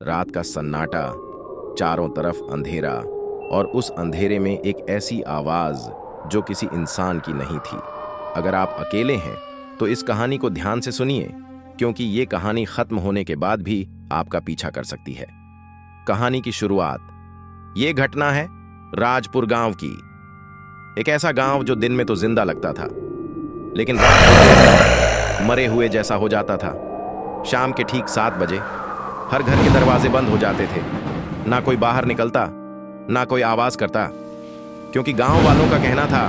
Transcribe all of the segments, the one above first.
रात का सन्नाटा, चारों तरफ अंधेरा, और उस अंधेरे में एक ऐसी आवाज जो किसी इंसान की नहीं थी। अगर आप अकेले हैं तो इस कहानी को ध्यान से सुनिए, क्योंकि ये कहानी खत्म होने के बाद भी आपका पीछा कर सकती है। कहानी की शुरुआत। ये घटना है राजपुर गांव की। एक ऐसा गांव जो दिन में तो जिंदा लगता था, लेकिन रात को मरे हुए जैसा हो जाता था। शाम के ठीक 7 बजे हर घर के दरवाजे बंद हो जाते थे। ना कोई बाहर निकलता, ना कोई आवाज करता, क्योंकि गांव वालों का कहना था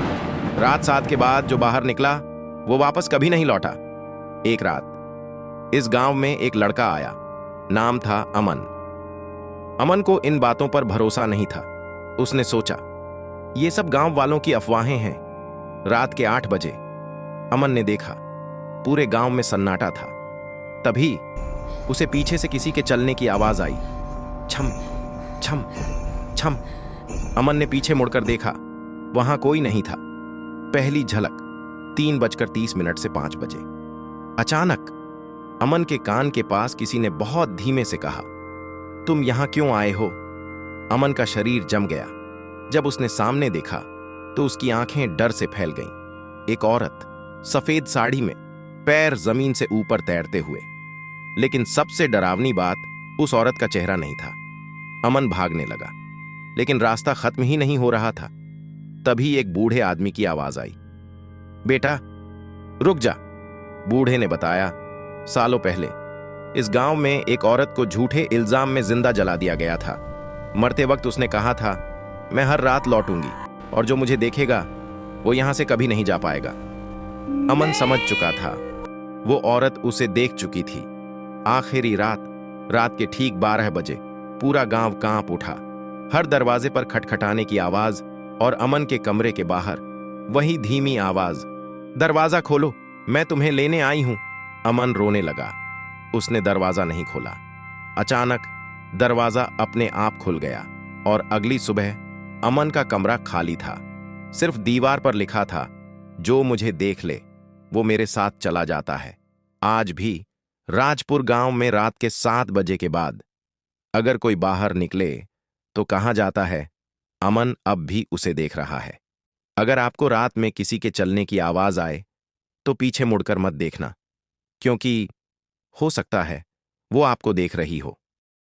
रात 7 के बाद जो बाहर निकला वो वापस कभी नहीं लौटा। एक रात इस गांव में एक लड़का आया। नाम था अमन। अमन को इन बातों पर भरोसा नहीं था। उसने सोचा ये सब गांव वालों की अफवाहें हैं। रात के 8 बजे अमन ने देखा पूरे गांव में सन्नाटा था। तभी उसे पीछे से किसी के चलने की आवाज आई। छम छम छम। अमन ने पीछे मुड़कर देखा, वहां कोई नहीं था। पहली झलक 3:30 से 5 बजे। अचानक अमन के कान के पास किसी ने बहुत धीमे से कहा, तुम यहां क्यों आए हो? अमन का शरीर जम गया। जब उसने सामने देखा तो उसकी आंखें डर से फैल गईं। एक औरत सफेद साड़ी में, पैर जमीन से ऊपर तैरते हुए। लेकिन सबसे डरावनी बात उस औरत का चेहरा नहीं था। अमन भागने लगा, लेकिन रास्ता खत्म ही नहीं हो रहा था। तभी एक बूढ़े आदमी की आवाज आई, बेटा रुक जा। बूढ़े ने बताया, सालों पहले इस गांव में एक औरत को झूठे इल्जाम में जिंदा जला दिया गया था। मरते वक्त उसने कहा था, मैं हर रात लौटूंगी और जो मुझे देखेगा वो यहां से कभी नहीं जा पाएगा। अमन समझ चुका था, वो औरत उसे देख चुकी थी। आखिरी रात के ठीक 12 बजे पूरा गांव कांप उठा। हर दरवाजे पर खटखटाने की आवाज और अमन के कमरे के बाहर वही धीमी आवाज, दरवाजा खोलो, मैं तुम्हें लेने आई हूं। अमन रोने लगा। उसने दरवाजा नहीं खोला। अचानक दरवाजा अपने आप खुल गया और अगली सुबह अमन का कमरा खाली था। सिर्फ दीवार पर लिखा था, जो मुझे देख ले वो मेरे साथ चला जाता है। आज भी राजपुर गांव में रात के 7 बजे के बाद अगर कोई बाहर निकले तो कहां जाता है, अमन अब भी उसे देख रहा है। अगर आपको रात में किसी के चलने की आवाज आए तो पीछे मुड़कर मत देखना, क्योंकि हो सकता है वो आपको देख रही हो।